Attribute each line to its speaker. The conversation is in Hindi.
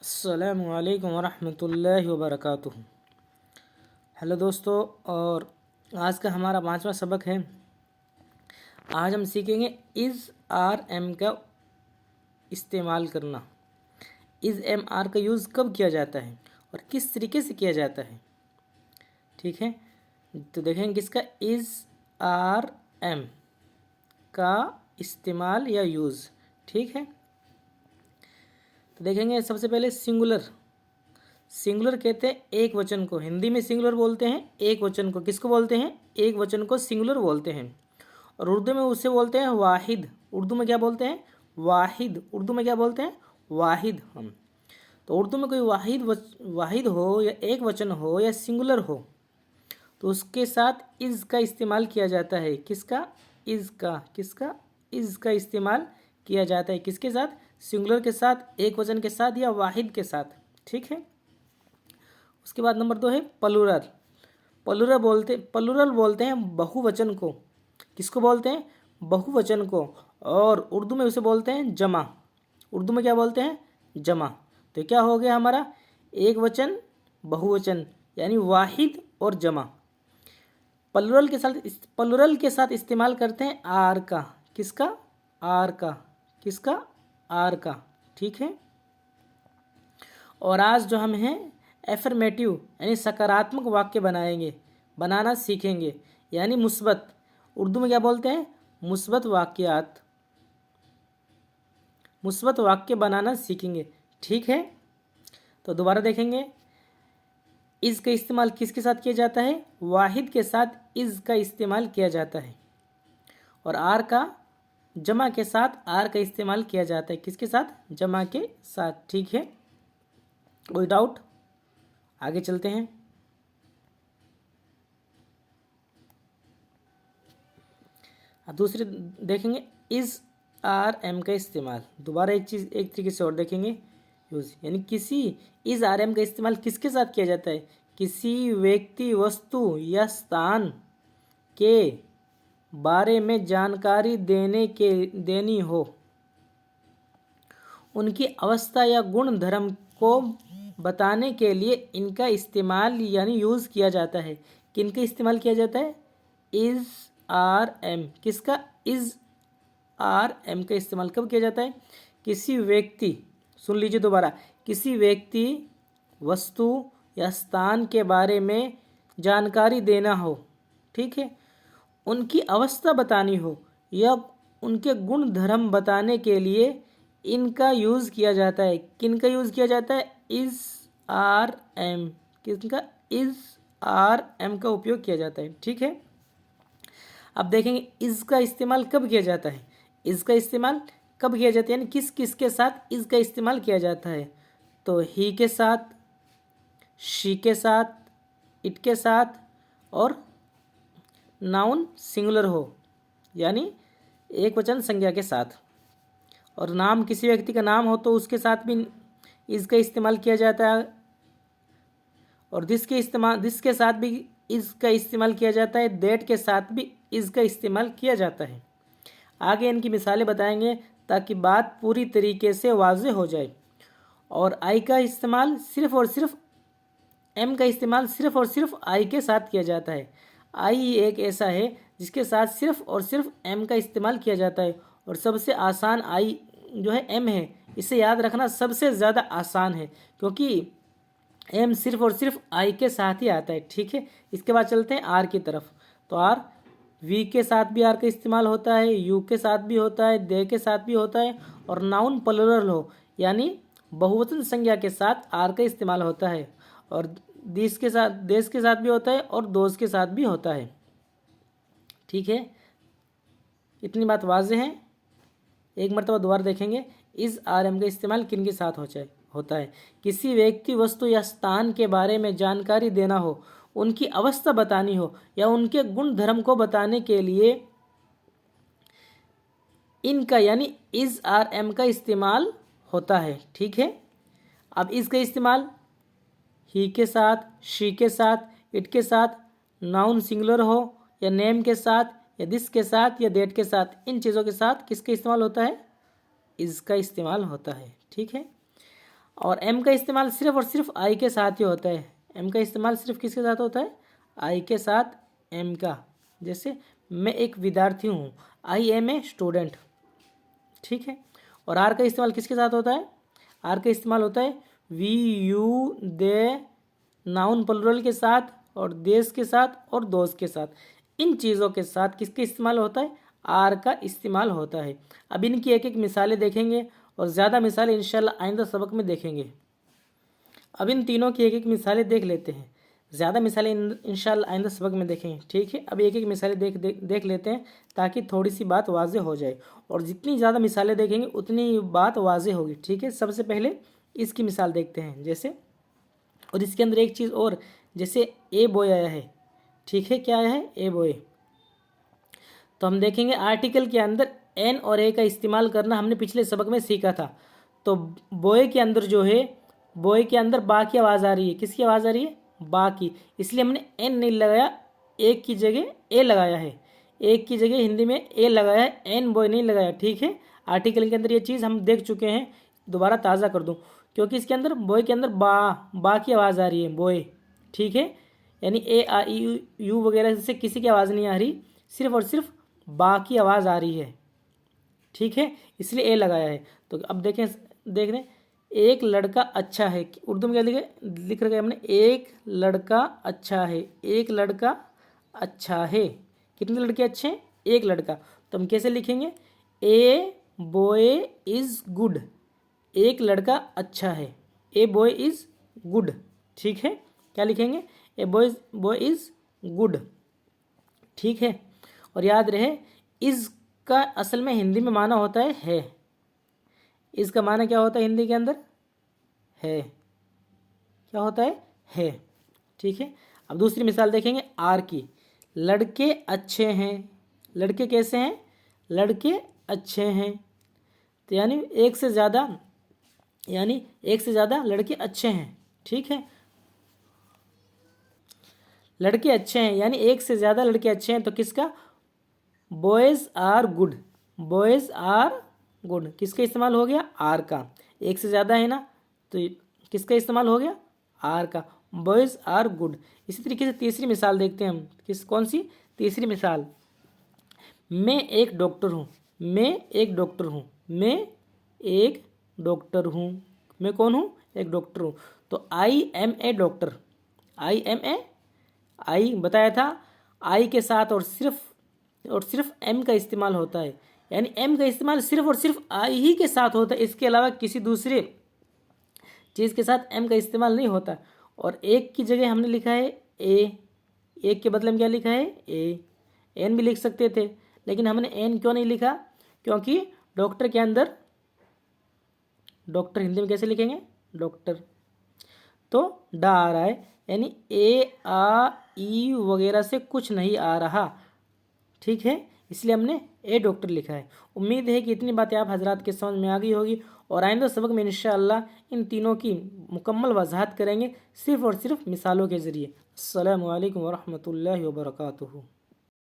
Speaker 1: अस्सलामु अलैकुम वरहमतुल्लाहि वबरकातुहू। हेलो दोस्तों, और आज का हमारा 5वां सबक है। आज हम सीखेंगे इज़ आर एम का इस्तेमाल करना। इज़ एम आर का यूज़ कब किया जाता है और किस तरीके से किया जाता है। ठीक है, तो देखेंगे किसका इज़ आर एम का इस्तेमाल या यूज़। ठीक है, तो देखेंगे सबसे पहले सिंगुलर। सिंगुलर कहते हैं एक वचन को, हिंदी में सिंगुलर बोलते हैं एक वचन को। किसको बोलते हैं? एक वचन को सिंगुलर बोलते हैं। और उर्दू में उसे बोलते हैं वाहिद। उर्दू में क्या बोलते हैं? वाहिद। उर्दू में क्या बोलते हैं? वाहिद। हम तो उर्दू में कोई वाहिद हो या एक वचन हो या सिंगुलर हो तो उसके साथ इज़ का इस्तेमाल किया जाता है। किसका? इज़ का। किसका? इज़ का इस्तेमाल किया जाता है। किसके साथ? सिंगुलर के साथ, एक वचन के साथ या वाहिद के साथ। ठीक है, उसके बाद नंबर 2 है प्लूरल। प्लूरल बोलते हैं बहुवचन को। किसको बोलते हैं? बहुवचन को। और उर्दू में उसे बोलते हैं जमा। उर्दू में क्या बोलते हैं? जमा। तो क्या हो गया हमारा? एक वचन, बहुवचन, यानी वाहिद और जमा। प्लूरल के साथ इस्तेमाल करते हैं आर का। किसका? आर का। किसका? आर का। ठीक है, और आज जो हम हैं एफर्मेटिव यानी सकारात्मक वाक्य बनाना सीखेंगे, यानी मुस्बत। उर्दू में क्या बोलते हैं? मुस्बत वाक्यात। मुस्बत वाक्य बनाना सीखेंगे। ठीक है, तो दोबारा देखेंगे। इज़ का इस्तेमाल किसके साथ किया जाता है? वाहिद के साथ इज़ का इस्तेमाल किया जाता है। और आर का, जमा के साथ आर का इस्तेमाल किया जाता है। किसके साथ? जमा के साथ। ठीक है, कोई डाउट? आगे चलते हैं। दूसरे देखेंगे इज़ आर एम का इस्तेमाल। दोबारा एक तरीके से और देखेंगे यूज़, यानी किसी इज़ आर एम का इस्तेमाल किसके साथ किया जाता है? किसी व्यक्ति, वस्तु या स्थान के बारे में जानकारी देनी हो, उनकी अवस्था या गुण धर्म को बताने के लिए इनका इस्तेमाल यानी यूज़ किया जाता है। किनका इस्तेमाल किया जाता है? Is are am. किसका? इज़ आर एम का इस्तेमाल कब किया जाता है? किसी व्यक्ति, सुन लीजिए दोबारा, किसी व्यक्ति, वस्तु या स्थान के बारे में जानकारी देना हो, ठीक है, उनकी अवस्था बतानी हो या उनके गुण धर्म बताने के लिए इनका यूज़ किया जाता है। किनका यूज़ किया जाता है? Is are am. किसका? इज़ आर एम का उपयोग किया जाता है। ठीक है, अब देखेंगे इज़ का इस्तेमाल कब किया जाता है। इज़ का इस्तेमाल कब किया जाता है, यानी किस किस के साथ इज़ का इस्तेमाल किया जाता है। तो ही के साथ, शी के साथ, इट के साथ, और नाउन सिंगुलर हो यानी एक वचन संज्ञा के साथ। और नाम, किसी व्यक्ति का नाम हो तो उसके साथ भी इज़ का इस्तेमाल किया जाता है। और दिस के साथ भी इज़ का इस्तेमाल किया जाता है। दैट के साथ भी इज़ का इस्तेमाल किया जाता है। आगे इनकी मिसालें बताएंगे ताकि बात पूरी तरीके से वाज़ेह हो जाए। और आई का इस्तेमाल सिर्फ और सिर्फ, एम का इस्तेमाल सिर्फ और सिर्फ आई के साथ किया जाता है। आई एक ऐसा है जिसके साथ सिर्फ और सिर्फ एम का इस्तेमाल किया जाता है। और सबसे आसान आई जो है एम है। इसे याद रखना सबसे ज़्यादा आसान है क्योंकि एम सिर्फ और सिर्फ आई के साथ ही आता है। ठीक है, इसके बाद चलते हैं आर की तरफ। तो आर, वी के साथ भी आर का इस्तेमाल होता है, यू के साथ भी होता है, दे के साथ भी होता है, और नाउन प्लूरल हो यानी बहुवचन संज्ञा के साथ आर का इस्तेमाल होता है। और देश के साथ भी होता है और दोस्त के साथ भी होता है। ठीक है, इतनी बात वाज़ेह है। एक मरतबा दोबारा देखेंगे। इज़ आर एम का इस्तेमाल किन के साथ होता है? किसी व्यक्ति, वस्तु या स्थान के बारे में जानकारी देना हो, उनकी अवस्था बतानी हो या उनके गुण धर्म को बताने के लिए इनका यानी इज़ आर एम का इस्तेमाल होता है। ठीक है, अब इसका इस्तेमाल ही के साथ, शी के साथ, इट के साथ, नाउन सिंगुलर हो या नेम के साथ या दिस के साथ या दैट के साथ, इन चीज़ों के साथ किसका इस्तेमाल होता है? इज़ का इस्तेमाल होता है। ठीक है, और एम का इस्तेमाल सिर्फ और सिर्फ आई के साथ ही होता है। एम का इस्तेमाल सिर्फ किसके साथ होता है? आई के साथ एम का। जैसे मैं एक विद्यार्थी हूँ, आई एम ए स्टूडेंट, ठीक है। और आर का इस्तेमाल किसके साथ होता है? आर का इस्तेमाल होता है we, you, they, noun plural के साथ और देश के साथ और दोस्त के साथ। इन चीज़ों के साथ किसके इस्तेमाल होता है? आर का इस्तेमाल होता है। अब इनकी एक एक मिसालें देखेंगे और ज़्यादा मिसालें इंशाल्लाह आइंदा सबक में देखेंगे। अब इन तीनों की एक एक मिसालें देख लेते हैं, ज़्यादा मिसालें इंशाल्लाह आइंदा सबक में देखेंगे, ठीक है। अब एक एक मिसालें देख लेते हैं ताकि थोड़ी सी बात वाज़े हो जाए, और जितनी ज़्यादा मिसालें देखेंगे उतनी बात वाज़े होगी, ठीक है। सबसे पहले इसकी मिसाल देखते हैं, जैसे, और इसके अंदर एक चीज़ और, जैसे ए बॉय आया है, ठीक है, क्या आया है? A boy. तो हम देखेंगे आर्टिकल के अंदर एन और ए का इस्तेमाल करना हमने पिछले सबक में सीखा था। तो बॉय के अंदर जो है, बॉय के अंदर बा की आवाज़ आ रही है। किसकी आवाज़ आ रही है? बा की। इसलिए हमने एन नहीं लगाया, एक की जगह ए लगाया है। एक की जगह हिंदी में ए लगाया है, एन बॉय नहीं लगाया, ठीक है। आर्टिकल के अंदर ये चीज़ हम देख चुके हैं, दोबारा ताज़ा कर दूं, क्योंकि इसके अंदर बॉय के अंदर बा की आवाज़ आ रही है, बॉय, ठीक है। यानी ए आ ई यू वगैरह से किसी की आवाज़ नहीं आ रही, सिर्फ और सिर्फ बा की आवाज़ आ रही है, ठीक है, इसलिए ए लगाया है। तो अब देख रहे हैं, एक लड़का अच्छा है। उर्दू में क्या लिख रखा है हमने? एक लड़का अच्छा है। एक लड़का अच्छा है। कितने लड़के अच्छे हैं? एक लड़का। तो हम कैसे लिखेंगे? A boy is good. एक लड़का अच्छा है। ए बॉय इज़ गुड, ठीक है। क्या लिखेंगे? ए बॉय इज़ गुड, ठीक है। और याद रहे, इज़ का असल में हिंदी में माना होता है। इसका माना क्या होता है हिंदी के अंदर? है। क्या होता है, ठीक है। अब दूसरी मिसाल देखेंगे आर की। लड़के अच्छे हैं। लड़के कैसे हैं? लड़के अच्छे हैं। तो यानी एक से ज़्यादा लड़के अच्छे हैं, ठीक है। लड़के अच्छे हैं यानी एक से ज़्यादा लड़के अच्छे हैं। तो किसका? Boys are good. Boys are good किसका इस्तेमाल हो गया? आर का। एक से ज़्यादा है ना, तो किसका इस्तेमाल हो गया? आर का। Boys are good. इसी तरीके से तीसरी मिसाल देखते हैं हम। कौन सी? तीसरी मिसाल, मैं एक डॉक्टर हूँ। मैं एक डॉक्टर हूँ। मैं एक डॉक्टर हूँ। मैं कौन हूँ? एक डॉक्टर हूँ। तो I am a doctor. I am a, I बताया था, आई के साथ और सिर्फ एम का इस्तेमाल होता है। यानी एम का इस्तेमाल सिर्फ और सिर्फ आई ही के साथ होता है, इसके अलावा किसी दूसरे चीज़ के साथ एम का इस्तेमाल नहीं होता। और एक की जगह हमने लिखा है ए। एक के बदले में क्या लिखा है? ए। एन भी लिख सकते थे, लेकिन हमने एन क्यों नहीं लिखा? क्योंकि डॉक्टर के अंदर, डॉक्टर हिंदी में कैसे लिखेंगे? डॉक्टर। तो डा आ रहा है, यानी ए आ ई वगैरह से कुछ नहीं आ रहा, ठीक है। इसलिए हमने ए डॉक्टर लिखा है। उम्मीद है कि इतनी बातें आप हजरात के समझ में आ गई होगी, और आइंदा सबक में इंशाअल्लाह इन तीनों की मुकम्मल वजाहत करेंगे, सिर्फ़ और सिर्फ मिसालों के ज़रिए। अस्सलामु अलैकुम वरहमतुल्लाहि वबरकातुहू।